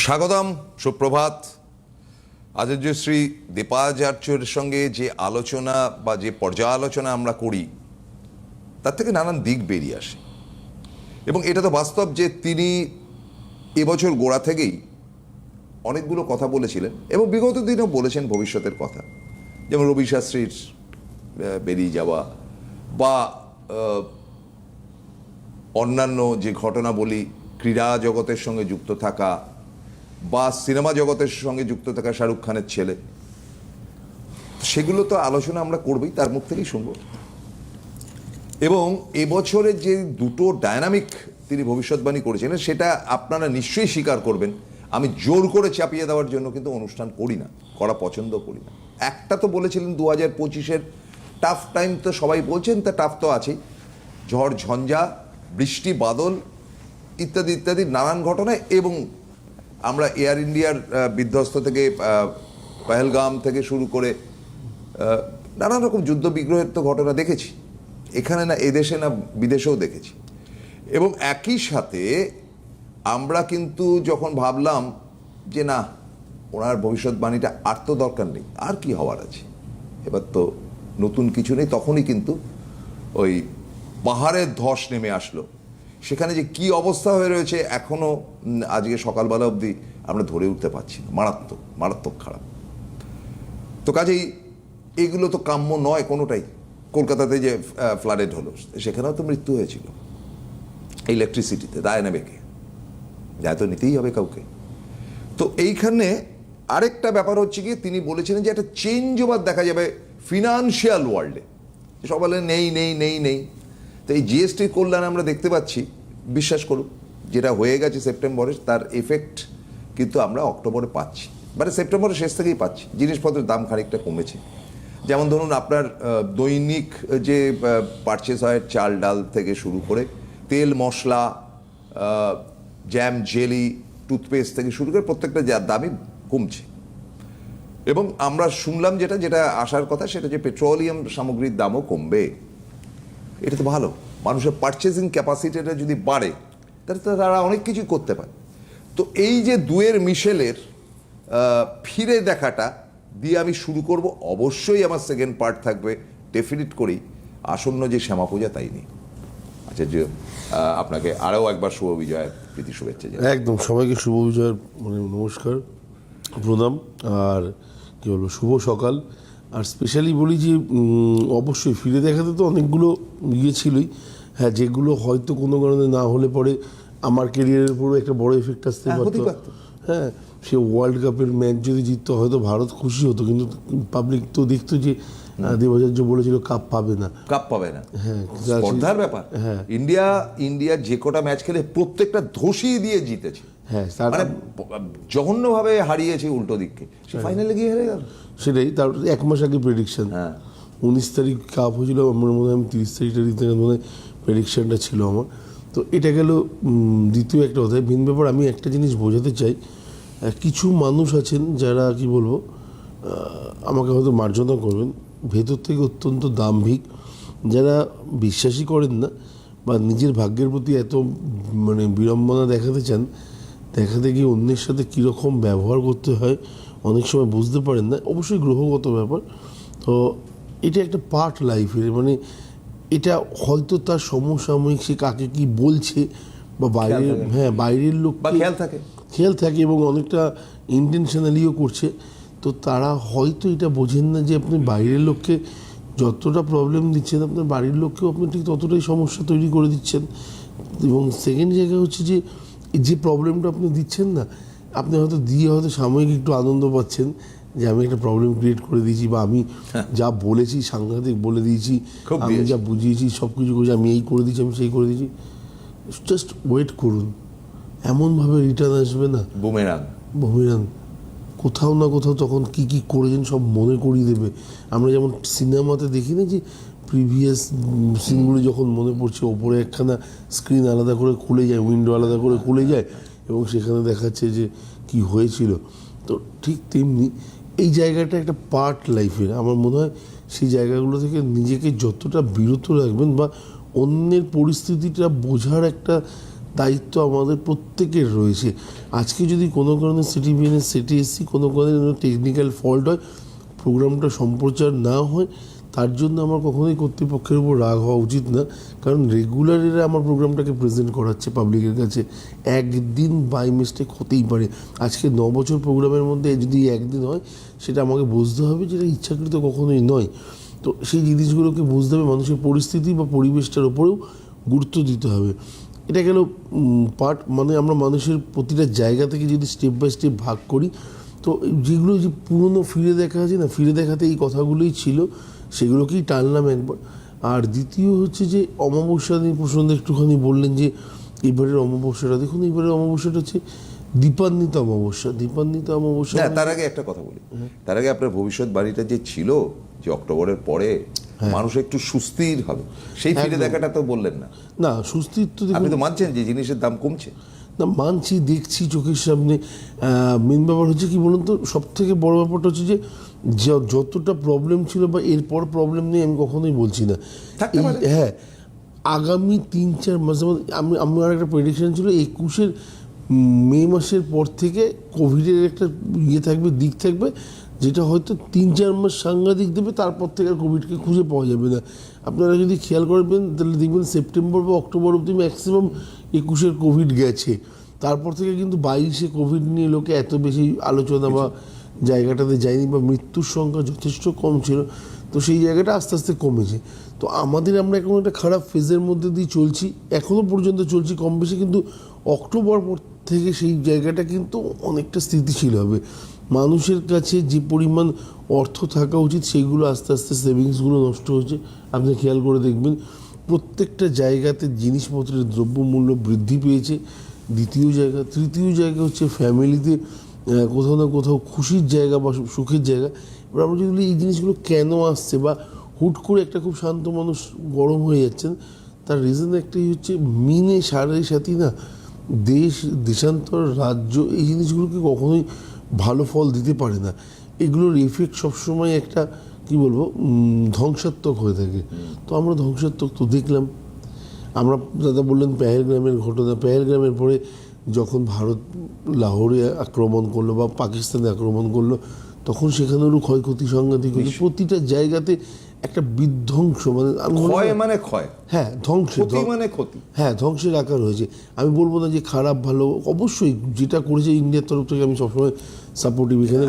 স্বাগতম, সুপ্রভাত। আচার্য শ্রী দীপাচার্যের সঙ্গে যে আলোচনা বা যে পর্যালোচনা আমরা করি তার থেকে নানান দিক বেরিয়ে আসে, এবং এটা তো বাস্তব যে তিনি এবছর গোড়া থেকেই অনেকগুলো কথা বলেছিলেন এবং বিগত দিনেও বলেছেন ভবিষ্যতের কথা, যেমন রবি শাস্ত্রীর বেরিয়ে যাওয়া বা অন্যান্য যে ঘটনাবলী, ক্রীড়া জগতের সঙ্গে যুক্ত থাকা বা সিনেমা জগতের সঙ্গে যুক্ত থাকা শাহরুখ খানের ছেলে, সেগুলো তো আলোচনা আমরা করবই, তার মুখ থেকেই শুনব। এবং এবছরের যে দুটো ডায়নামিক তিনি ভবিষ্যৎবাণী করেছিলেন সেটা আপনারা নিশ্চয়ই স্বীকার করবেন। আমি জোর করে চাপিয়ে দেওয়ার জন্য কিন্তু অনুষ্ঠান করি না, করা পছন্দ করি না। একটা তো বলেছিলেন 2025-এর টাফ টাইম, তো সবাই বলছেন, তা টাফ তো আছেই, ঝড় ঝঞ্ঝা, বৃষ্টি বাদল ইত্যাদি ইত্যাদি নানান ঘটনা, এবং আমরা এয়ার ইন্ডিয়ার বিধ্বস্ত থেকে পহেলগাম থেকে শুরু করে নানান রকম যুদ্ধ বিগ্রহের তো ঘটনা দেখেছি, এখানে না এদেশে না বিদেশেও দেখেছি। এবং একই সাথে আমরা কিন্তু যখন ভাবলাম যে না, ওনার ভবিষ্যৎবাণীটা আর তো দরকার নেই, আর কি হওয়ার আছে, এবার তো নতুন কিছু নেই, তখনই কিন্তু ওই পাহাড়ের ধস নেমে আসলো। সেখানে যে কি অবস্থা হয়ে রয়েছে এখনো আজকে সকালবেলা অবধি আমরা ধরে উঠতে পারছি না, মারাত্মক মারাত্মক খারাপ। তো কাজেই এগুলো তো কাম্য নয় কোনোটাই। কলকাতাতে যে ফ্লাডেড হলো সেখানেও তো মৃত্যু হয়েছিল ইলেকট্রিসিটিতে, দায় নেবে কে? দায় তো নিতেই হবে কাউকে। তো এইখানে আরেকটা ব্যাপার হচ্ছে কি, তিনি বলেছিলেন যে একটা চেঞ্জ ওভার দেখা যাবে ফিনান্সিয়াল ওয়ার্ল্ডে। সব বলে নেই নেই নেই নেই, তো এই জিএসটির কল্যাণে আমরা দেখতে পাচ্ছি, বিশ্বাস করুন, যেটা হয়ে গেছে সেপ্টেম্বরে তার এফেক্ট কিন্তু আমরা অক্টোবরে পাচ্ছি, মানে সেপ্টেম্বরের শেষ থেকেই পাচ্ছি। জিনিসপত্রের দাম খানিকটা কমেছে। যেমন ধরুন আপনার দৈনিক যে পারচেস হয়, চাল ডাল থেকে শুরু করে তেল মশলা, জ্যাম জেলি, টুথপেস্ট থেকে শুরু করে প্রত্যেকটা দামই কমছে। এবং আমরা শুনলাম যেটা যেটা আসার কথা, সেটা যে পেট্রোলিয়াম সামগ্রীর দামও কমবে। এটা তো ভালো, মানুষের পারচেজিং ক্যাপাসিটিটা যদি বাড়ে তাহলে তো তারা অনেক কিছু করতে পারে। তো এই যে দুয়ের মিশেলের ফিরে দেখাটা দিয়ে আমি শুরু করব। অবশ্যই আমার সেকেন্ড পার্ট থাকবে ডেফিনিট করেই আসন্ন যে শ্যামা পূজা, তাই নিয়ে। আচ্ছা, যে আপনাকে আরও একবার শুভ বিজয় প্রীতি শুভেচ্ছা জানাই। একদম সবাইকে শুভ বিজয়ের নমস্কার, প্রণাম, আর কী বলবো, শুভ সকাল। আর স্পেশালি বলি যে অবশ্যই ফিরে দেখাতে তো অনেকগুলো ছিলই, হ্যাঁ, যেগুলো হয়তো কোনো কারণে না হলে পরে আমার কেরিয়ারের উপরও একটা বড় এফেক্ট আসতে পারতো। হ্যাঁ, সে ওয়ার্ল্ড কাপের ম্যাচ যদি জিততো হয়তো ভারত খুশি হতো, কিন্তু পাবলিক তো দেখতো যে দেবাচার্য বলেছিল কাপ পাবে না, কাপ পাবে না। হ্যাঁ, স্পর্ধার ব্যাপার। হ্যাঁ, ইন্ডিয়া যে কটা ম্যাচ খেলে প্রত্যেকটা ধসিয়ে দিয়ে জিতেছে। হ্যাঁ, মানে জঘন্যভাবে হারিয়েছে উল্টো দিককে, ফাইনালে গিয়ে হেরে গেল। সেটাই তার এক মাস আগে প্রেডিকশন। হ্যাঁ, 19 তারিখ কাপ হয়েছিল, আমার মনে হয় আমি 30 তারিখ মনে হয় প্রেডিকশনটা ছিল আমার। তো এটা গেল দ্বিতীয় একটা কথা। ভিন ব্যাপার, আমি একটা জিনিস বোঝাতে চাই, কিছু মানুষ আছেন যারা কি বলবো, আমাকে হয়তো মার্জনা করবেন, ভেতর থেকে অত্যন্ত দাম্ভিক, যারা বিশ্বাসই করেন না বা নিজের ভাগ্যের প্রতি এত বিড়ম্বনা দেখাতে চান, দেখাতে গিয়ে অন্যের সাথে কীরকম ব্যবহার করতে হয় অনেক সময় বুঝতে পারেন না। অবশ্যই গ্রহগত ব্যাপার, তো এটা একটা পার্ট লাইফের, এটা হয়তো তার সমসাময়িক সে কাকে কি বলছে বা বাইরের, হ্যাঁ, বাইরের লোক খেয়াল থাকে এবং অনেকটা ইন্টেনশনালিও করছে। তো তারা হয়তো এটা বোঝেন না যে আপনি বাইরের লোককে যতটা প্রবলেম দিচ্ছেন, আপনার বাড়ির লোককেও আপনি ঠিক ততটাই সমস্যা তৈরি করে দিচ্ছেন। এবং সেকেন্ড জায়গা হচ্ছে যে প্রবলেমটা আপনি দিচ্ছেন না, আপনি হয়তো দিয়ে হয়তো সাময়িক একটু আনন্দ পাচ্ছেন যে আমি একটা প্রবলেম ক্রিয়েট করে দিয়েছি, বা আমি যা বলেছি সাংঘাতিক বলে দিয়েছি, আমি যা বুঝিয়েছি সব কিছু করেছি, আমি এই করে দিয়েছি, আমি সেই করে দিয়েছি। জাস্ট ওয়েট করুন, এমনভাবে রিটার্ন আসবে না, বুমেরাং কোথাও না কোথাও তখন কি কি করেছেন সব মনে করিয়ে দেবে। আমরা যেমন সিনেমাতে দেখি না যে প্রিভিয়াস সিনগুলো যখন মনে পড়ছে, ওপরে একখানা স্ক্রিন আলাদা করে খুলে যায়, উইন্ডো আলাদা করে খুলে যায়, এবং সেখানে দেখাচ্ছে যে কি হয়েছিল। তো ঠিক তেমনি এই জায়গাটা একটা পার্ট লাইফের। আমার মনে হয় সেই জায়গাগুলো থেকে নিজেকে যতটা বিরত রাখবেন বা অন্যের পরিস্থিতিটা বোঝার একটা দায়িত্ব আমাদের প্রত্যেকের রয়েছে। আজকে যদি কোনো কারণে সিটিভিএনের সেটে এসছি, কোনো কারণে টেকনিক্যাল ফল্ট হয়, প্রোগ্রামটা সম্প্রচার না হয়, তার জন্য আমার কখনোই কর্তৃপক্ষের উপর রাগ হওয়া উচিত না। কারণ রেগুলারেরা আমার প্রোগ্রামটাকে প্রেজেন্ট করাচ্ছে পাবলিকের কাছে, একদিন বাই মিস্টেক হতেই পারে। আজকে 9 বছর প্রোগ্রামের মধ্যে যদি একদিন হয়, সেটা আমাকে বুঝতে হবে যেটা ইচ্ছাকৃত কখনোই নয়। তো সেই জিনিসগুলোকে বুঝতে হবে, মানুষের পরিস্থিতি বা পরিবেশটার ওপরেও গুরুত্ব দিতে হবে। এটা গেল পার্ট, মানে আমরা মানুষের প্রতিটা জায়গা থেকে যদি স্টেপ বাই স্টেপ ভাগ করি, তো যেগুলো যে পুরনো ফিরে দেখা আছে না, ফিরে দেখাতে এই কথাগুলোই ছিল, সেগুলোকেই টানলাম একবার। আর দ্বিতীয় হচ্ছে যে অমাবস্যা নিয়ে প্রসঙ্গে একটুখানি বললেন যে এবারের অমাবস্যাটা, দেখুন এবারের অমাবস্যাটা হচ্ছে দীপান্বিত অমাবস্যা। দীপান্বিত অমাবস্যা না, তার আগে একটা কথা বলি, তার আগে আপনার ভবিষ্যৎবাণীটা যে ছিল যে অক্টোবরের পরে মানুষ একটু সুস্থির হবে, সেই ফিরে দেখাটা তো বললেন না। না, সুস্থির তো আপনি তো মানছেন যে জিনিসের দাম কমছে। না, মানছি, দেখছি চোখের সামনে। মেন ব্যাপার হচ্ছে কি বলুন তো, সব থেকে বড় ব্যাপারটা হচ্ছে যে যতটা প্রবলেম ছিল বা এরপর প্রবলেম নেই আমি কখনোই বলছি না। থাকতে পারে। হ্যাঁ, আগামী 3-4 মাসের মধ্যে আমার একটা প্রেডিকশন ছিল 21-এর মে মাসের পর থেকে কোভিডের একটা থাকবে, দিক থাকবে, যেটা হয়তো 3-4 মাস সাংঘাতিক দেবে, তারপর থেকে আর কোভিডকে খুঁজে পাওয়া যাবে না। আপনারা যদি খেয়াল করবেন তাহলে দেখবেন সেপ্টেম্বর বা অক্টোবর অবধি ম্যাক্সিমাম 21-এর কোভিড গেছে। তারপর থেকে কিন্তু 22-এ কোভিড নিয়ে লোকে এত বেশি আলোচনা বা জায়গাটাতে যায়নি, বা মৃত্যুর সংখ্যা যথেষ্ট কম ছিল। তো সেই জায়গাটা আস্তে আস্তে কমেছে। তো আমরা এখন একটা খারাপ ফেজের মধ্যে দিয়ে চলছি, এখনও পর্যন্ত চলছি কম বেশি, কিন্তু অক্টোবর পর থেকে সেই জায়গাটা কিন্তু অনেকটা স্থিতিশীল হবে। মানুষের কাছে যে পরিমাণ অর্থ থাকা উচিত, সেইগুলো আস্তে আস্তে সেভিংসগুলো নষ্ট হচ্ছে। আপনি খেয়াল করে দেখবেন প্রত্যেকটা জায়গাতে জিনিসপত্রের দ্রব্যমূল্য বৃদ্ধি পেয়েছে। দ্বিতীয় জায়গা, তৃতীয় জায়গা হচ্ছে ফ্যামিলিতে কোথাও না কোথাও খুশির জায়গা বা সুখের জায়গা। এবার আমরা যদি এই জিনিসগুলো কেন আসছে, বা হুট করে একটা খুব শান্ত মানুষ গরম হয়ে যাচ্ছেন, তার রিজন একটাই হচ্ছে মিনে সাড়ে সাথী না, দেশান্তর, রাজ্য, এই জিনিসগুলোকে কখনোই ভালো ফল দিতে পারে না। এগুলোর এফেক্ট সবসময় একটা কি বলবো ধ্বংসাত্মক হয়ে থাকে। তো আমরা ধ্বংসাত্মক তো দেখলাম। আমরা দাদা বললেন পেহেলগ্রামের ঘটনা, পেহেলগ্রামের পরে যখন ভারত লাহোরে আক্রমণ করলো বা পাকিস্তানে আক্রমণ করলো, তখন সেখানেরও ক্ষয়ক্ষতি সাংঘাতিক হয়েছে। প্রতিটা জায়গাতে একটা বিধ্বংস, মানে ক্ষয়, হ্যাঁ, ক্ষতি, হ্যাঁ, ধ্বংসের আকার হয়েছে। আমি বলবো না যে খারাপ ভালো, অবশ্যই যেটা করেছে ইন্ডিয়ার তরফ থেকে আমি সবসময় সাপোর্টিভ। এখানে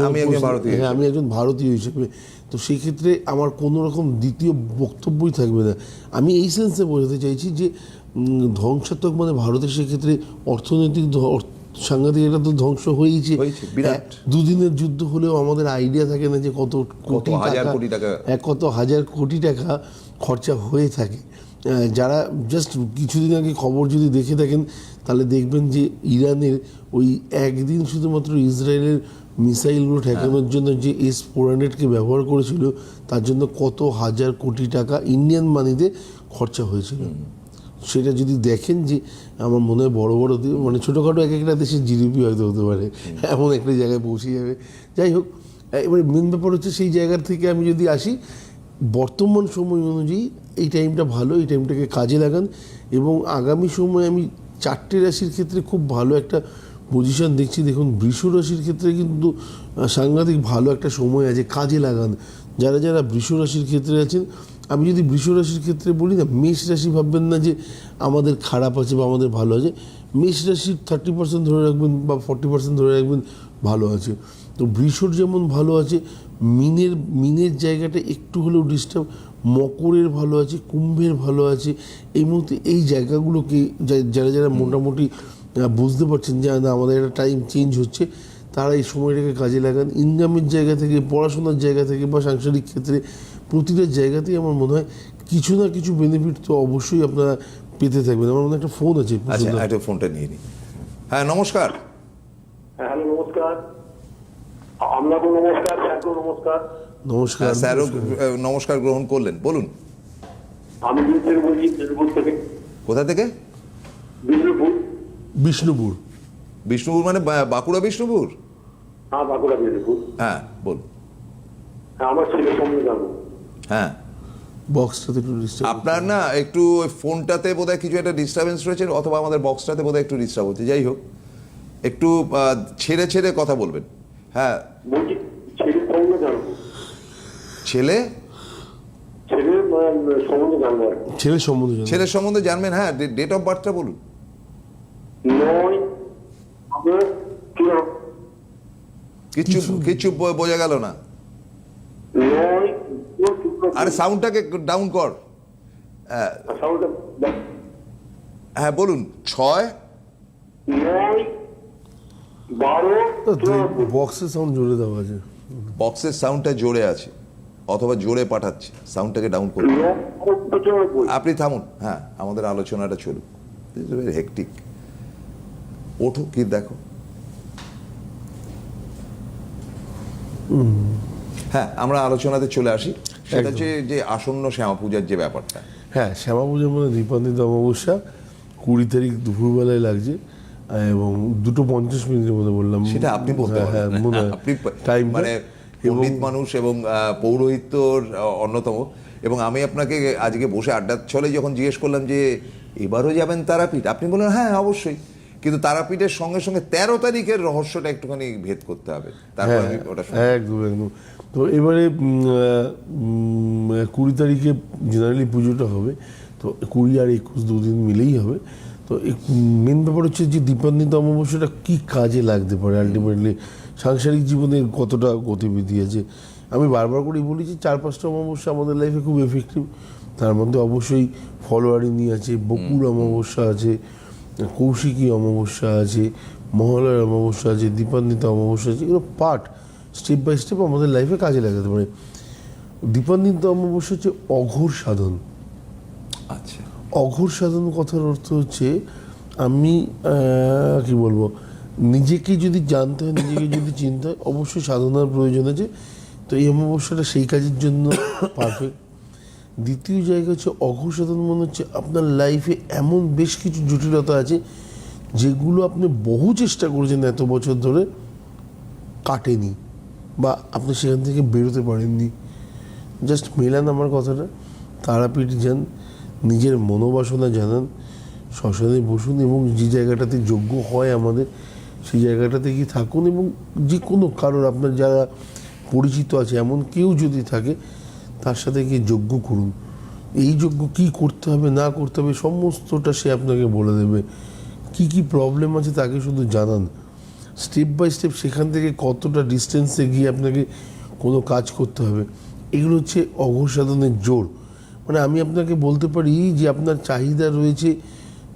আমি একজন ভারতীয় হিসেবে, তো সেই ক্ষেত্রে আমার কোনো রকম দ্বিতীয় বক্তব্যই থাকবে না। আমি এই সেন্সে বোঝাতে চাইছি যে ধ্বংসাত্মক মানে ভারতের সেক্ষেত্রে অর্থনৈতিক সাংঘাতিক একটা তো ধ্বংস হয়েছে। দুদিনের যুদ্ধ হলেও আমাদের আইডিয়া থাকে না যে কত হাজার কোটি টাকা খরচা হয়ে থাকে। যারা জাস্ট কিছুদিন আগে খবর যদি দেখে থাকেন, তাহলে দেখবেন যে ইরানের ওই একদিন শুধুমাত্র ইসরায়েলের মিসাইলগুলো ঠেকানোর জন্য যে S-400কে ব্যবহার করেছিল, তার জন্য কত হাজার কোটি টাকা ইন্ডিয়ান মানিতে খরচা হয়েছিল। সেটা যদি দেখেন, যে আমার মনে হয় বড় বড় মানে ছোটোখাটো এক একটা দেশের জিডিপি হয়তো হতে পারে, এমন একটা জায়গায় পৌঁছে যাবে। যাই হোক, এবারে মেন ব্যাপার হচ্ছে সেই জায়গার থেকে আমি যদি আসি, বর্তমান সময় অনুযায়ী এই টাইমটা ভালো, এই টাইমটাকে কাজে লাগান। এবং আগামী সময় আমি 4টে রাশির ক্ষেত্রে খুব ভালো একটা পজিশন দেখছি। দেখুন, বৃষ রাশির ক্ষেত্রে কিন্তু সাংঘাতিক ভালো একটা সময় আছে, কাজে লাগান। যারা যারা বৃষ রাশির ক্ষেত্রে আছেন, আমি যদি বৃষ রাশির ক্ষেত্রে বলি না, মেষ রাশি ভাববেন না যে আমাদের খারাপ আছে বা আমাদের ভালো আছে। মেষ রাশির 30% ধরে রাখবেন বা 40% ধরে রাখবেন ভালো আছে। তো বৃষর যেমন ভালো আছে, মিনের জায়গাটা একটু হলেও ডিস্টার্ব, মকরের ভালো আছে, কুম্ভের ভালো আছে। এই মুহূর্তে এই জায়গাগুলোকে যারা যারা মোটামুটি বুঝতে পারছেন যে না আমাদের একটা টাইম চেঞ্জ হচ্ছে, তারা এই সময়টাকে কাজে লাগান। ইনকামের জায়গা থেকে, পড়াশোনার জায়গা থেকে বা সাংসারিক ক্ষেত্রে, প্রতিটা জায়গাতেই আমার মনে হয় কিছু না কিছু বেনিফিট তো অবশ্যই আপনারা পেতে থাকবেন। আমার মনে হয় একটা ফোন আছে, একটা ফোনটা নিয়ে নিই। হ্যাঁ, নমস্কার। হ্যালো, নমস্কার। আপনাকে নমস্কার, স্যারকে নমস্কার। নমস্কার স্যার, নমস্কার গ্রহণ করলেন, বলুন। আমি বলছি বিষ্ণুপুর থেকে। কোথা থেকে? বিষ্ণুপুর মানে বাঁকুড়া বিষ্ণুপুর? হ্যাঁ, বাঁকুড়া বিষ্ণুপুর। হ্যাঁ, বলুন। হ্যাঁ, আমার ছেলে সমীর বাবু। হ্যাঁ, বক্সটাতে একটু ডিস্টার্ব আপনার না একটু ওই ফোনটাতে বোধহয় কিছু একটা ডিস্টারবেন্স রয়েছে, অথবা আমাদের বক্সটাতে বোধহয় একটু ডিস্টার্ব হচ্ছে। যাই হোক, একটু ছেড়ে ছেড়ে কথা বলবেন। হ্যাঁ, বলছি ছেলের সম্বন্ধে জানবো, ছেলে ছেলের সম্বন্ধে জানবো আর কি। ছেলের সম্বন্ধে জানো? ছেলের সম্বন্ধে জানবেন। হ্যাঁ, ডেট অফ বার্থটা বলুন। 9 কিচ্ছু কিচ্ছু বোঝা গেল না। 9 আরে সাউন্ডটাকে ডাউন কর। হ্যাঁ বলুন। 6 9 12 বক্সের সাউন্ড জোরে দেওয়া আছে। বক্সের সাউন্ডটা জোরে আছে, অথবা জোরে পাঠাচ্ছে, সাউন্ডটাকে ডাউন করুন। 9 আপনি থামুন। হ্যাঁ, আমাদের আলোচনাটা চলুক। হেকটিক। ওঠো, কি দেখো। হ্যাঁ, আমরা আলোচনাতে চলে আসি। সেটা একদম। হচ্ছে যে আসন্ন শ্যামা পূজার যে ব্যাপারটা। হ্যাঁ, শ্যামা পুজোর মধ্যে দীপান্বিত অমাবস্যা 20 তারিখ দুপুরবেলায় লাগছে, এবং 2:50 মধ্যে বললাম। সেটা আপনি বলতে হ্যাঁ, হ্যাঁ, পারেন। মনে হয়। আপনি Time টা। মানে এবং পণ্ডিত মানুষ এবং পৌরোহিত্যর অন্যতম। এবং আমি আপনাকে আজকে বসে আড্ডার ছলে যখন জিজ্ঞেস করলাম যে এবারও যাবেন তারাপীঠ, আপনি বললেন হ্যাঁ অবশ্যই, কিন্তু তারাপীঠের সঙ্গে সঙ্গে 13 তারিখের রহস্যটা একটুখানি ভেদ করতে হবে। তারপর আমি ওটা শুনবো। একদম একদম। তো এবারে 20 তারিখে জেনারেলি পুজোটা হবে, তো 20 আর 21 দুদিন মিলেই হবে। তো মেন ব্যাপার হচ্ছে যে দীপান্বিত অমাবস্যাটা কী কাজে লাগতে পারে, আলটিমেটলি সাংসারিক জীবনে কতটা গতিবিধি আছে। আমি বারবার করেই বলি যে 4-5টা অমাবস্যা আমাদের লাইফে খুব এফেক্টিভ। তার মধ্যে অবশ্যই ফলোয়ারিনী আছে, বকুল অমাবস্যা আছে, কৌশিকী অমাবস্যা আছে, মহালয়ার অমাবস্যা আছে, দীপান্বিত অমাবস্যা আছে। এগুলো পার্ট, স্টেপ বাই স্টেপ আমাদের লাইফে কাজে লাগাতে পারে। দীপান্বিত অমাবস্যা হচ্ছে অঘোর সাধন। আচ্ছা, অঘোর সাধন কথার অর্থ হচ্ছে আমি কি বলবো, নিজেকে যদি জানতে হয়, নিজেকে যদি চিনতে হয়, অবশ্যই সাধনার প্রয়োজন আছে। তো এই অমাবস্যাটা সেই কাজের জন্য পারফেক্ট। দ্বিতীয় জায়গা হচ্ছে অঘোর সাধন, মনে হচ্ছে আপনার লাইফে এমন বেশ কিছু জটিলতা আছে যেগুলো আপনি বহু চেষ্টা করেছেন এত বছর ধরে, কাটেনি, বা আপনি সেখান থেকে বেরোতে পারেননি। জাস্ট মেলান আমার কথাটা, তারাপীঠ যান, নিজের মনোবাসনা জানান, শ্মশানে বসুন, এবং যে জায়গাটাতে যজ্ঞ হয় আমাদের সেই জায়গাটাতে গিয়ে থাকুন, এবং যে কোনো কারোর আপনার যারা পরিচিত আছে এমন কেউ যদি থাকে তার সাথে গিয়ে যজ্ঞ করুন। এই যজ্ঞ কী করতে হবে না করতে হবে সমস্তটা সে আপনাকে বলে দেবে। কি কি প্রবলেম আছে তাকে শুধু জানান, স্টেপ বাই স্টেপ সেখান থেকে কতটা ডিস্টেন্সে গিয়ে আপনাকে কোনো কাজ করতে হবে। এগুলো হচ্ছে অঘোর সাধনের জোর। মানে আমি আপনাকে বলতে পারি যে আপনার চাহিদা রয়েছে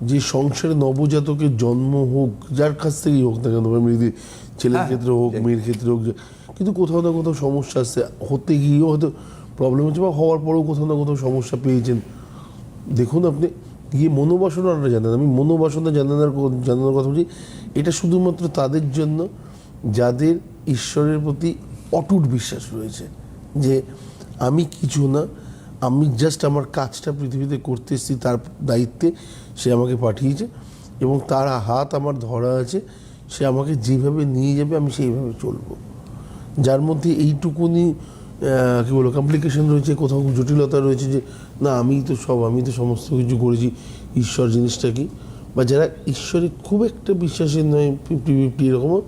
যে সংসারে নবজাতকের জন্ম হোক, যার কাছ থেকেই হোক না কেন, যদি ছেলের ক্ষেত্রে হোক, মেয়ের ক্ষেত্রে হোক, কিন্তু কোথাও না কোথাও সমস্যা আসছে, হতে গিয়েও হয়তো প্রবলেম হচ্ছে, বা হওয়ার পরেও কোথাও না কোথাও সমস্যা পেয়েছেন। দেখুন, আপনি গিয়ে মনোবাসনাটা জানেন। আমি মনোবাসনা জানানোর কথা বলছি, এটা শুধুমাত্র তাদের জন্য যাদের ঈশ্বরের প্রতি অটুট বিশ্বাস রয়েছে, যে আমি কিছু না, আমি জাস্ট আমার কাজটা পৃথিবীতে করতে এসেছি, তার দায়িত্বে সে আমাকে পাঠিয়েছে, এবং তার হাত আমার ধরা আছে, সে আমাকে যেভাবে নিয়ে যাবে আমি সেইভাবে চলবো। যার মধ্যে এইটুকুনি কী বলবো কমপ্লিকেশন রয়েছে, কোথাও জটিলতা রয়েছে, যে না আমি তো সমস্ত কিছু করেছি, ঈশ্বর জিনিসটা কি, বা যারা ঈশ্বরে খুব একটা বিশ্বাসী নয়, 50-50 এরকমও,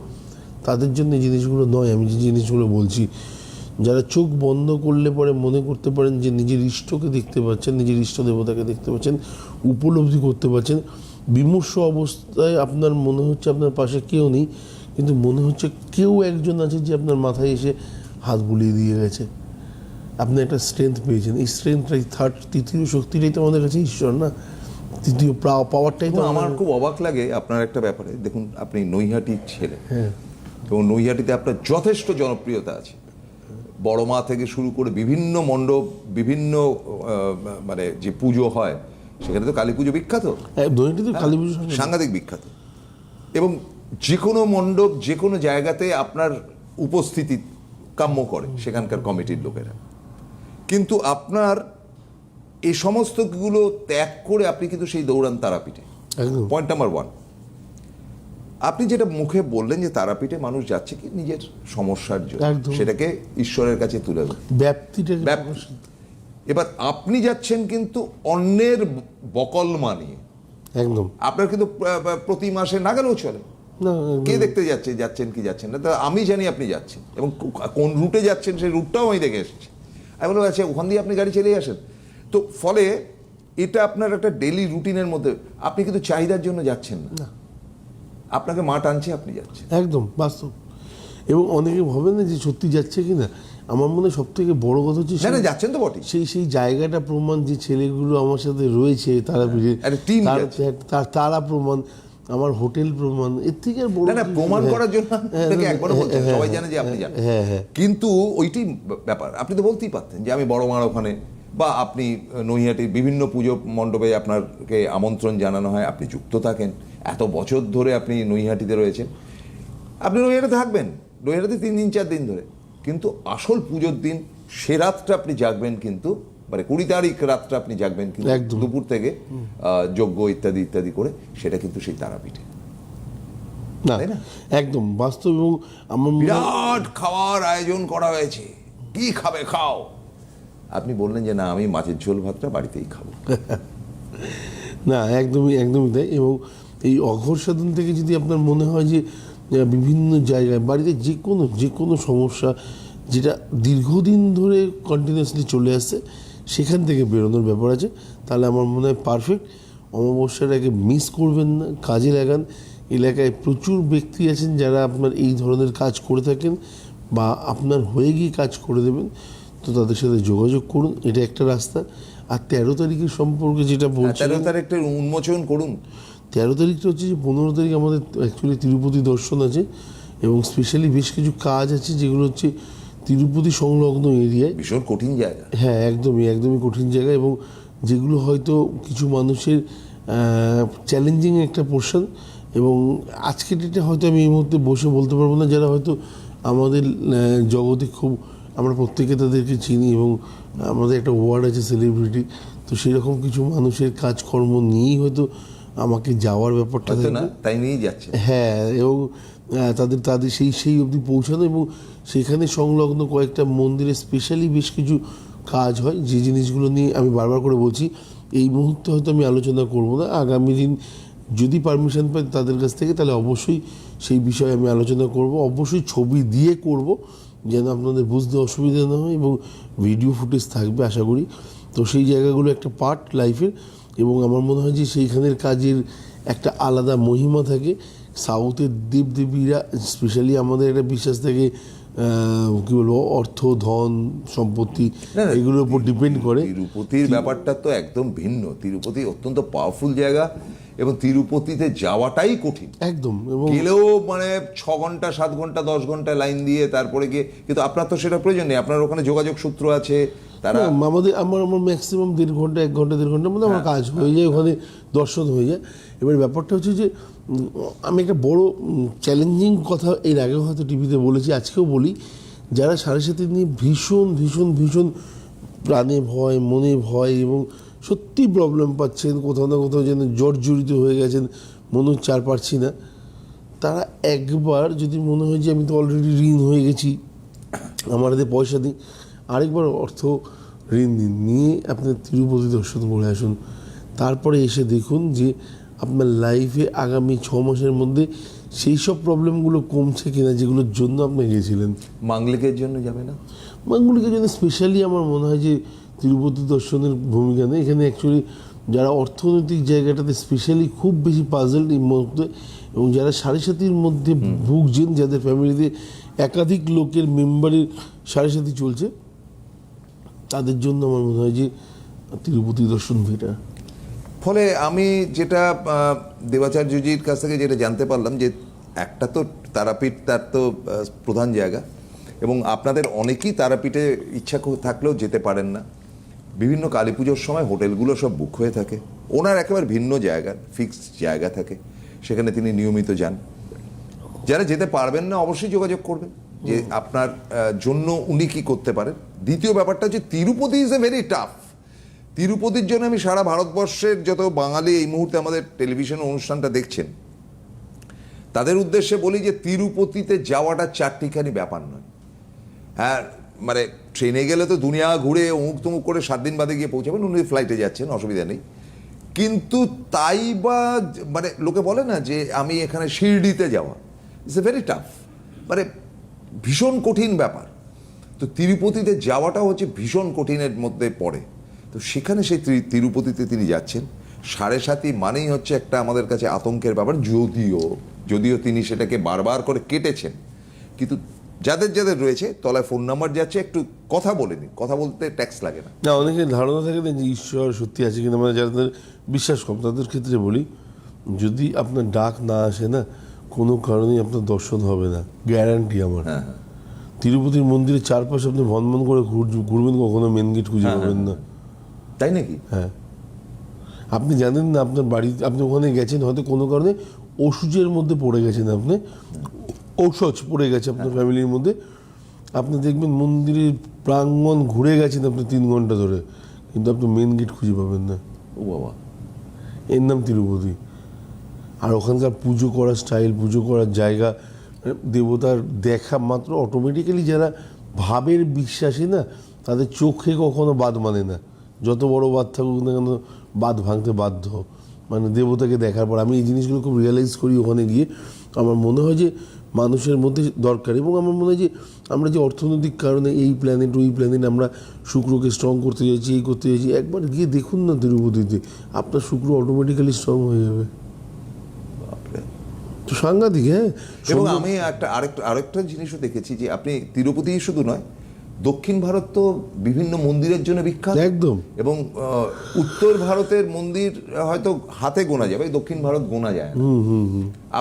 তাদের জন্য এই জিনিসগুলো নয়। আমি যে জিনিসগুলো বলছি, যারা চোখ বন্ধ করলে পরে মনে করতে পারেন যে নিজের ইষ্টকে দেখতে পাচ্ছেন, নিজের ইষ্ট দেবতাকে দেখতে পাচ্ছেন, উপলব্ধি করতে পারছেন, বিমর্ষ অবস্থায় আপনার মনে হচ্ছে আপনার পাশে কেউ নেই, কিন্তু মনে হচ্ছে কেউ একজন আছে যে আপনার মাথায় এসে হাত বুলিয়ে দিয়ে গেছে, আপনি একটা স্ট্রেংথ পেয়েছেন। এই স্ট্রেংথটাই তৃতীয় শক্তিটাই তো আমাদের কাছে ঈশ্বর না, তৃতীয় পাওয়ারটাই তো আমার খুব অবাক লাগে আপনার একটা ব্যাপারে। দেখুন, আপনি নৈহাটির ছেলে, হ্যাঁ, এবং নৈহাটিতে আপনার যথেষ্ট জনপ্রিয়তা আছে। বড় মা থেকে শুরু করে বিভিন্ন মণ্ডপ, বিভিন্ন মানে যে পুজো হয়, সেখানে তো কালী পুজো বিখ্যাত, দৈনিক তো কালী পুজো সাংঘাতিক বিখ্যাত। এবং যে কোনো মণ্ডপ, যে কোনো জায়গাতে আপনার উপস্থিতি কাম্য করে সেখানকার কমিটির লোকেরা। কিন্তু আপনার এই সমস্তগুলো ত্যাগ করে আপনি কিন্তু সেই দৌড়ান তারাপীঠে। একদম। পয়েন্ট নাম্বার 1, আপনি যেটা মুখে বললেন যে তারাপীঠে মানুষ যাচ্ছে কি নিজের সমস্যার জন্য, একদম। সেটাকে ঈশ্বরের কাছে তুলে দেন। ব্যাপ্তিটা এবার আপনি যাচ্ছেন কিন্তু অন্যের বকল মানিয়ে, একদম আপনার কিন্তু প্রতি মাসে না গেলেও চলে। না কে দেখতে যাচ্ছেন কি যাচ্ছেন না, তা আমি জানি আপনি যাচ্ছেন, এবং কোন রুটে যাচ্ছেন সেই রুটটাও আমি দেখে এসেছি। আমি বললাম আচ্ছা ওখান দিয়ে আপনি গাড়ি চালিয়ে আসেন। তো ফলে এটা আপনার একটা ডেলি রুটিনের মধ্যে, আপনি কিন্তু চাহিদার জন্য যাচ্ছেন না, আপনাকে মা টানছে, আপনি যাচ্ছেন। একদম বাস্তব। এবং অনেকে ভাবে না যে সত্যি যাচ্ছে কিনা। আমার মনে হয় সব থেকে বড় কথা হচ্ছে না যাচ্ছেন তো বটে, সেই জায়গাটা প্রমাণ, যে ছেলেগুলো আমার সাথে রয়েছে তারা একটা team যাচ্ছে। তারা প্রমাণ, আমার হোটেল প্রমাণ, এর থেকে আর বড় না প্রমাণ করার জন্য আপনাকে একবারও বলছেন, সবাই জানে যে আপনি যান। কিন্তু ওইটি ব্যাপার, আপনি তো বলতেই পারতেন যে আমি বড় মার ওখানে, বা আপনি নৈহাটির বিভিন্ন পুজো মণ্ডপে আপনাকে আমন্ত্রণ জানানো হয়, আপনি যুক্ত থাকেন, এত বছর ধরে আপনি নৈহাটিতে রয়েছেন, আপনি নৈহাটিতে থাকবেন, নৈহাটিতে 3 দিন 4 দিন ধরে, কিন্তু আসল পুজোর দিন সে রাতটা আপনি জাগবেন, কিন্তু মানে 20 তারিখ রাতটা আপনি জাগবেন কিন্তু একদম। দুপুর থেকে যজ্ঞ ইত্যাদি ইত্যাদি করে, সেটা কিন্তু সেই তারাপীঠে। না তাই না? একদম বাস্তব। এবং আমার মনে হয় বিরাট খাওয়ার আয়োজন করা হয়েছে, কি খাবে খাও, আপনি বললেন যে না আমি মাছের ঝোল ভাতটা বাড়িতেই খাবো। না একদমই একদমই তাই। এবং এই অঘোর সাধন থেকে যদি আপনার মনে হয় যে বিভিন্ন জায়গায় বাড়িতে যে কোনো সমস্যা যেটা দীর্ঘদিন ধরে কন্টিনিউয়াসলি চলে আসছে, সেখান থেকে বেরোনোর ব্যাপার আছে, তাহলে আমার মনে হয় পারফেক্ট। অমাবস্যার আগে মিস করবেন না, কাজে লাগান। এলাকায় প্রচুর ব্যক্তি আছেন যারা আপনার এই ধরনের কাজ করে থাকেন, বা আপনার হয়ে গিয়ে কাজ করে দেবেন, তো তাদের সাথে যোগাযোগ করুন, এটা একটা রাস্তা। আর 13 তারিখের সম্পর্কে যেটা বলছি, 13 তারিখটা উন্মোচন করুন। 13 তারিখটা হচ্ছে যে 15 তারিখ আমাদের অ্যাকচুয়ালি তিরুপতি দর্শন আছে, এবং স্পেশালি বেশ কিছু কাজ আছে যেগুলো হচ্ছে তিরুপতি সংলগ্ন এরিয়ায়। ভীষণ কঠিন জায়গা। হ্যাঁ একদমই কঠিন জায়গা, এবং যেগুলো হয়তো কিছু মানুষের চ্যালেঞ্জিং একটা পোর্শন। এবং আজকের ডেটে হয়তো আমি এই মুহূর্তে বসে বলতে পারবো না, যারা হয়তো আমাদের জগতে খুব, আমরা প্রত্যেকে তাদেরকে চিনি, এবং আমাদের একটা ওয়ার্ড আছে সেলিব্রিটি, তো সেরকম কিছু মানুষের কাজকর্ম নিয়েই হয়তো আমাকে যাওয়ার ব্যাপারটা হয়তো থাকবে। না, তাই নিয়েই যাচ্ছে। হ্যাঁ, এবং তাদের সেই অবধি পৌঁছানো, এবং সেখানে সংলগ্ন কয়েকটা মন্দিরে স্পেশালি বেশ কিছু কাজ হয়, যে জিনিসগুলো নিয়ে আমি বারবার করে বলছি এই মুহূর্তে হয়তো আমি আলোচনা করব না। আগামী দিন যদি পারমিশন পাই তাদের কাছ থেকে, তাহলে অবশ্যই সেই বিষয়ে আমি আলোচনা করব, অবশ্যই ছবি দিয়ে করব, যেন আপনাদের বুঝতে অসুবিধা না হয়, এবং ভিডিও ফুটেজ থাকবে আশা করি। তো সেই জায়গাগুলো একটা পার্ট লাইফের, এবং আমার মনে হয় যে সেইখানের কাজের একটা আলাদা মহিমা থাকে। সাউথের দেবদেবীরা স্পেশালি আমাদের একটা বিশ্বাস থাকে, কী বলবো, অর্থ ধন সম্পত্তি না, না, এগুলোর উপর ডিপেন্ড করে। তিরুপতির ব্যাপারটা তো একদম ভিন্ন। তিরুপতি অত্যন্ত পাওয়ারফুল জায়গা, এবং তিরুপতিতে যাওয়াটাই কঠিন একদম। এবং গেলেও মানে 6 ঘন্টা 7 ঘন্টা 10 ঘন্টা লাইন দিয়ে তারপরে গিয়ে, কিন্তু আপনার তো সেটা প্রয়োজন নেই, আপনার ওখানে যোগাযোগ সূত্র আছে, তারা আমার ম্যাক্সিমাম 1.5 ঘন্টা 1 ঘন্টা 1.5 ঘন্টার মধ্যে আমার কাজ হয়ে যায়, ওখানে দর্শন হয়ে যায়। এবার ব্যাপারটা হচ্ছে যে আমি একটা বড় চ্যালেঞ্জিং কথা এর আগেও হয়তো টিভিতে বলেছি, আজকেও বলি, যারা 7.5 নিয়ে ভীষণ ভীষণ ভীষণ প্রাণে ভয়, মনে ভয়, এবং সত্যি প্রবলেম পাচ্ছেন, কোথাও না কোথাও যেন জর্জরিত হয়ে গেছেন, মনে হচ্ছে আর পারছি না, তারা একবার যদি মনে হয় যে আমি তো অলরেডি ঋণ হয়ে গেছি, আমার হাতে পয়সা দিই, আরেকবার অর্থ ঋণ নিয়ে আপনার তিরুপতি দর্শন করে আসুন। তারপরে এসে দেখুন যে আপনার লাইফে আগামী 6 মাসের মধ্যে সেই সব প্রবলেমগুলো কমছে কিনা যেগুলোর জন্য আপনি গিয়েছিলেন। মাঙ্গলিকের জন্য যাবে না? মাঙ্গলিকের জন্য স্পেশালি আমার মনে হয় যে তিরুপতি দর্শনের ভূমিকা নেই এখানে। অ্যাকচুয়ালি যারা অর্থনৈতিক জায়গাটাতে স্পেশালি খুব বেশি পাজল এই মুহূর্তে, এবং যারা 7.5 মধ্যে ভুগছেন, যাদের ফ্যামিলিতে একাধিক লোকের মেম্বারের 7.5 চলছে, তাদের জন্য আমার মনে হয় যে তিরুপতি দর্শন বেটার। ফলে আমি যেটা দেবাচার্যজির কাছ থেকে যেটা জানতে পারলাম, যে একটা তো তারাপীঠ, তার তো প্রধান জায়গা, এবং আপনাদের অনেকেই তারাপীঠে ইচ্ছা থাকলেও যেতে পারেন না। বিভিন্ন কালী পুজোর সময় হোটেলগুলো সব বুক হয়ে থাকে, ওনার একেবারে ভিন্ন জায়গা, ফিক্সড জায়গা থাকে, সেখানে তিনি নিয়মিত যান। যারা যেতে পারবেন না অবশ্যই যোগাযোগ করবেন যে আপনার জন্য উনি কি করতে পারেন। দ্বিতীয় ব্যাপারটা হচ্ছে Tirupati is a very tough. তিরুপতির জন্য আমি সারা ভারতবর্ষের যত বাঙালি এই মুহূর্তে আমাদের টেলিভিশন অনুষ্ঠানটা দেখছেন, তাদের উদ্দেশ্যে বলি যে তিরুপতিতে যাওয়াটা চারটিখানি ব্যাপার নয়। হ্যাঁ, মানে ট্রেনে গেলে তো দুনিয়া ঘুরে অমুক তমুক করে 7 দিন বাদে গিয়ে পৌঁছাবেন, উনি ফ্লাইটে যাচ্ছেন, অসুবিধা নেই। কিন্তু তাই বা মানে লোকে বলে না যে আমি এখানে শিরডিতে যাওয়া, ইটস এ ভেরি টাফ, মানে ভীষণ কঠিন ব্যাপার। তো তিরুপতিতে যাওয়াটা হচ্ছে ভীষণ কঠিনের মধ্যে পড়ে। তো সেখানে সেই তিরুপতিতে তিনি যাচ্ছেন, 7.5 মানেই হচ্ছে একটা আমাদের কাছে আতঙ্কের ব্যাপার। যদিও তিনি সেটাকে বারবার করে কেটেছেন, কিন্তু যাদের রয়েছে তলায় ফোন নাম্বার যাচ্ছে, একটু কথা বলে নিন, কথা বলতে ট্যাক্স লাগে না। না, অনেকের ধারণা থাকে না যে ঈশ্বর সত্যি আছে কিনা, মানে যাদের বিশ্বাস কম তাদের ক্ষেত্রে বলি, যদি আপনার ডাক না আসে না, কোনো কারণেই আপনার দর্শন হবে না, গ্যারান্টি আমার। তিরুপতির মন্দিরের চারপাশে আপনি ভনভন করে ঘুরবেন, কখনো মেন গেট খুঁজে পাবেন না। তাই নাকি? হ্যাঁ, আপনি জানেন না আপনার বাড়ি, আপনি ওখানে গেছেন হয়তো কোনো কারণে ওষুজের মধ্যে পড়ে গেছেন, আপনি ঔষধ পড়ে গেছে আপনার ফ্যামিলির মধ্যে, আপনি দেখবেন মন্দিরের প্রাঙ্গণ ঘুরে গেছেন আপনি 3 ঘন্টা ধরে, কিন্তু আপনি মেন গেট খুঁজে পাবেন না। ও বাবা, এর নাম তিরুপতি। আর ওখানকার পুজো করার স্টাইল, পুজো করার জায়গা, দেবতার দেখা মাত্র অটোমেটিক্যালি যারা ভাবের বিশ্বাসী না, তাদের চোখে কখনো বাদ মানে না, যত বড় বাদ থাকুক না কেন বাদ ভাঙতে বাধ্য, মানে দেবতাকে দেখার পর। আমি এই জিনিসগুলো খুব রিয়েলাইজ করি ওখানে গিয়ে। আমার মনে হয় যে মানুষের মধ্যে দরকার, এবং আমার মনে হয় যে আমরা যে অর্থনৈতিক কারণে এই প্ল্যানেট ওই প্ল্যানেট আমরা শুক্রকে স্ট্রং করতে চাইছি, এই করতে চাইছি, একবার গিয়ে দেখুন না তিরুপতিতে, আপনার শুক্র অটোমেটিক্যালি স্ট্রং হয়ে যাবে। তো সাংঘাতিক। হ্যাঁ, এবং আমি আরেকটা জিনিসও দেখেছি যে আপনি তিরুপতি শুধু নয়, দক্ষিণ ভারত তো বিভিন্ন মন্দিরের জন্য বিখ্যাত একদম। এবং উত্তর ভারতের মন্দির হয়তো হাতে গোনা যাবে, দক্ষিণ ভারত গোনা যায় না।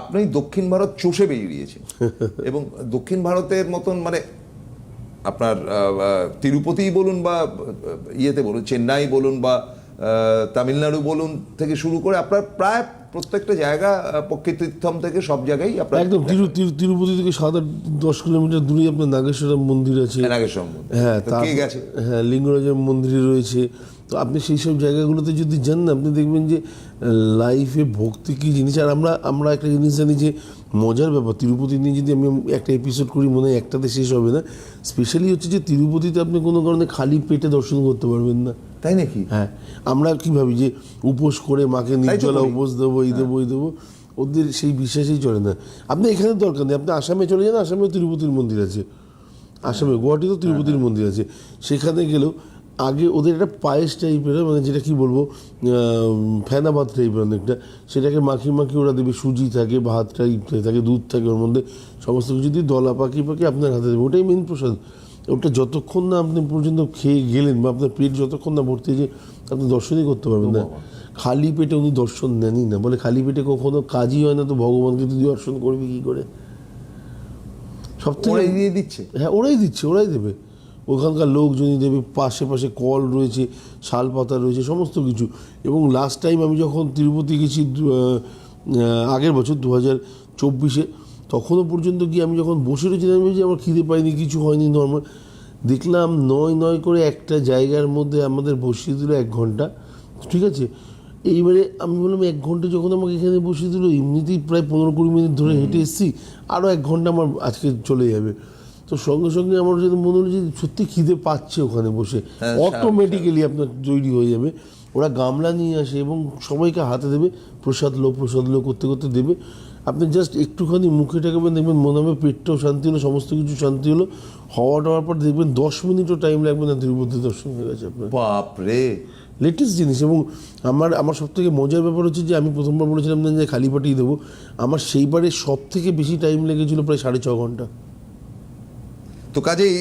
আপনি দক্ষিণ ভারত চষে বেরিয়েছেন এবং দক্ষিণ ভারতের মতন মানে আপনার তিরুপতি বলুন বা ইয়েতে বলুন, চেন্নাই বলুন বা তামিলনাড়ু বলুন থেকে শুরু করে আপনার প্রায় প্রত্যেকটা জায়গা, পক্ষীতীর্থম থেকে সব জায়গায় আপনার একদম তিরুপতি থেকে 7-10 কিলোমিটার দূরে আপনার নাগেশ্বরম মন্দির আছে। নাগেশ্বরম মন্দির, হ্যাঁ, কে গেছে? হ্যাঁ, লিঙ্গরাজের মন্দির রয়েছে। তো আপনি সেই সব জায়গাগুলোতে যদি যান না, আপনি দেখবেন যে লাইফে ভক্তি কী জিনিস। আর আমরা একটা জিনিস জানি যে মজার ব্যাপার, তিরুপতি নিয়ে যদি আমি একটা এপিসোড করি মনে হয় একটাতে শেষ হবে না। স্পেশালি হচ্ছে যে তিরুপতিতে আপনি কোনো কারণে খালি পেটে দর্শন করতে পারবেন না। তাই নাকি? হ্যাঁ, আমরা কি ভাবি যে উপোস করে মাকে নির্জলা উপোস দেবো, এই দেবো, এই দেবো, ওদের সেই বিশ্বাসেই চলে না। আপনি এখানে দরকার নেই, আপনি আসামে চলে যান, আসামেও তিরুপতির মন্দির আছে, আসামে গুয়াহাটিতেও তিরুপতির মন্দির আছে। সেখানে গেলেও আগে ওদের একটা পায়েস টাইপের, মানে যেটা কি বলবো, ফেনা ভাত টাইপের অনেকটা, সেটাকে মাখি ওরা দেবে, সুজি থাকে, ভাত টাইপ থাকে, দুধ থাকে, ওর মধ্যে সমস্ত কিছু দিয়ে দলা পাকি আপনার হাতে দেবে, ওটাই মেন প্রসাদ। ওটা যতক্ষণ না আপনি পর্যন্ত খেয়ে গেলেন বা আপনার পেট যতক্ষণ না ভর্তি যে আপনি দর্শনই করতে পারবেন না। খালি পেটে উনি দর্শন নেনই না, বলে খালি পেটে কখনো কাজই হয় না, তো ভগবানকে তুই দর্শন করবি কী করে? সব থেকে দিয়ে দিচ্ছে। হ্যাঁ, ওরাই দিচ্ছে, ওরাই দেবে, ওখানকার লোকজনই দেবে, পাশে কল রয়েছে, শাল পাতা রয়েছে, সমস্ত কিছু। এবং লাস্ট টাইম আমি যখন তিরুপতি গেছি আগের বছর 2024-এ, তখনও পর্যন্ত গিয়ে আমি যখন বসে রয়েছিলাম, যে আমার খিদে পাইনি, কিছু হয়নি, নর্মাল দেখলাম 9 করে একটা জায়গার মধ্যে আমাদের বসিয়ে দিল 1 ঘন্টা, ঠিক আছে। এইবারে আমি বললাম 1 ঘন্টা যখন আমাকে এখানে বসিয়ে দিল, এমনিতেই প্রায় 15-20 মিনিট ধরে হেঁটে এসেছি, আরও 1 ঘন্টা আমার আজকে চলে যাবে। তো সঙ্গে সঙ্গে আমার যেন মনে হলো যে সত্যি খিদে পাচ্ছে ওখানে বসে, অটোমেটিক্যালি আপনার তৈরি হয়ে যাবে। ওরা গামলা নিয়ে আসে এবং সবাইকে হাতে দেবে, প্রসাদ লো করতে করতে দেবে। আপনি জাস্ট একটুখানি মুখে ঠেকাবেন, দেখবেন মনে হবে পেটটাও শান্তি হলো, সমস্ত কিছু শান্তি হলো। হওয়ার পর দেখবেন 10 মিনিটও টাইম লাগবে না, তিরুপতি দর্শন হয়ে গেছে আপনার। বাপরে, লেটেস্ট জিনিস। এবং আমার সব থেকে মজার ব্যাপার হচ্ছে যে আমি প্রথমবার বলেছিলাম না যে খালি পাঠিয়ে দেবো, আমার সেইবারে সব থেকে বেশি টাইম লেগেছিল প্রায় 6.5 ঘন্টা। তো কাজেই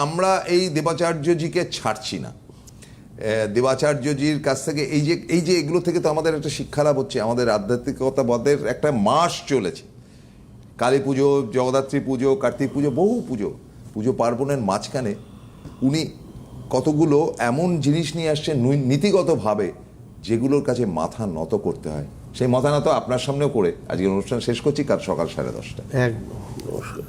আমরা এই দেবাচার্যজিকে ছাড়ছি না। দেবাচার্যজির কাছ থেকে এই যে এগুলো থেকে তো আমাদের একটা শিক্ষা লাভ হচ্ছে, আমাদের আধ্যাত্মিকতাবাদের একটা মাস চলেছে। কালী পুজো, জগদ্ধাত্রী পুজো, কার্তিক পুজো, বহু পুজো পার্বণের মাঝখানে উনি কতগুলো এমন জিনিস নিয়ে আসছেন নীতিগতভাবে, যেগুলোর কাছে মাথা নত করতে হয়। সেই মাথা নত আপনার সামনেও করে আজকের অনুষ্ঠান শেষ করছি, কাল সকাল 10:30। একদম, নমস্কার।